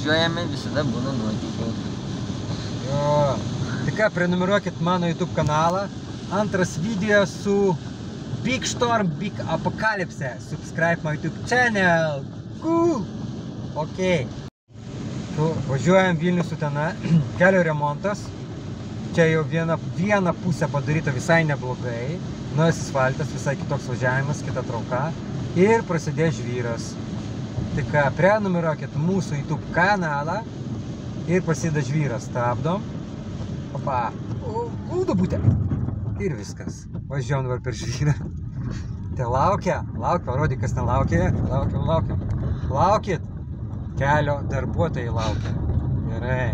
važiuojame, visada būna nuotykių. Jo. Tai ką, prenumeruokit mano YouTube kanalą. Antras video su Big Storm, Big Apocalypse. Subscribe my YouTube channel. Cool. Ok. Važiuojam Vilnius Utena. Kelio remontas. Čia jau viena pusė padaryta visai neblogai. Naujas asfaltas, visai kitoks važiavimas, kita trauka. Ir prasidės žvyras. Tai ką, prenumeruokit mūsų YouTube kanalą. Ir prasideda žvyras. Stabdom. Opa. Guldo būtė. Ir viskas. Važiuojam dabar per žvyrą. Tai laukia. Parodyk, kas ten laukia. Laukiam. Laukit. Kelio darbuotojai laukia. Gerai.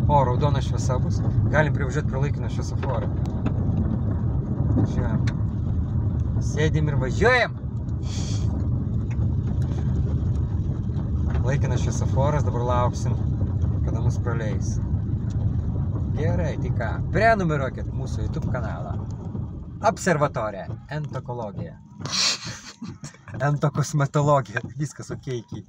O, raudona šviesa bus. Galim privažiuoti prie laikino šviesoforą. Važiuojam. Sėdim ir važiuojam. Laikinas šviesoforas, dabar lauksim, kada mus praleis. Gerai, tai ką, prenumeruokit mūsų YouTube kanalą. Observatorija, entokologija. Entokosmetologija, viskas okeikiai.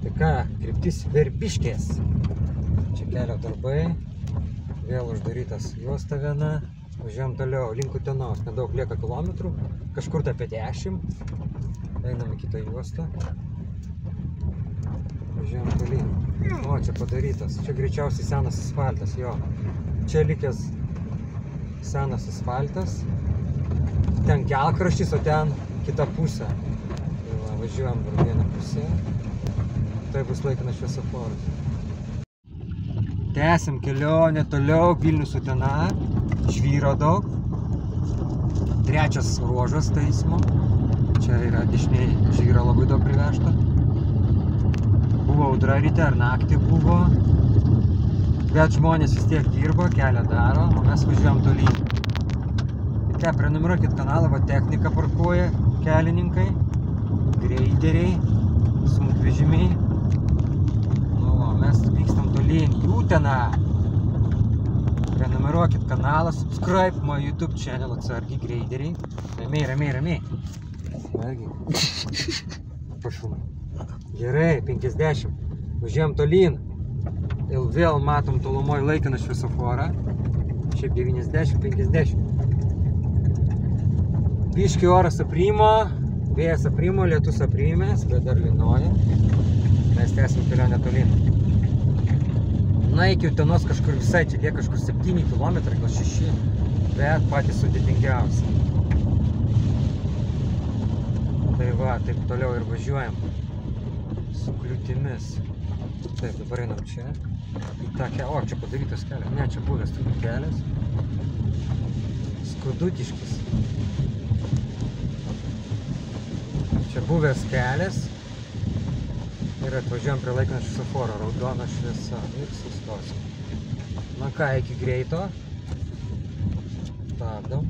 Tai ką, kryptis Verbiškės. Čia kelio darbai. Vėl uždarytas juosta viena. Važiuojam toliau, link Utenos. Nedaug lieka kilometrų. Kažkur tai apie 10. Einam į kitą juostą. Važiuojam tolyn. O, čia padarytas. Čia greičiausiai senas asfaltas, jo. Čia likęs senas asfaltas. Ten kelkraštis, o ten kita pusė. Tai va, važiuojam per vieną pusę. Tai bus laikinas šviesoforas. Tęsim kelionę toliau, Vilnius Utena. Žvyro daug. Trečias ruožas taismo. Čia yra dešiniai žvyro labai daug privežta. Buvo audra ryte ar naktį buvo. Bet žmonės vis tiek dirba, kelią daro, o mes važiuojam tolyn. Ir ką, prenumeruokit kanalą, va technika parkuoja, kelininkai, greideriai, sunkvežimiai. Nu, o mes vykstam tolyn į Uteną. Prenumeruokit kanalą, subscribe my YouTube channel, atsargiai, greideriai. Ramiai. Pašūnai. Gerai, 50. Važiuojam tolyn. Ir vėl matom tolumoj laikiną šviesoforą. Šiaip 90, 50. Biški oras aprimo, vėjas aprimo, lietus aprimės, bet dar lynoja. Mes tęsim kelionę tolyn. Na, iki Utenos kažkur visai, čia lieka kažkur 7 km, gal 6, bet patys sudėtingiausi. Tai va, taip toliau ir važiuojam su kliūtimis. Taip, dabar einam čia. Į tą kelią. O, čia padarytas kelias. Ne, čia buvęs turbūt kelias. Skudutiškis. Čia buvęs kelias. Ir atvažiuojam prie laikino šviesoforo. Raudona šviesa. Ir sustosim. Na ką, iki greito. Stabdom.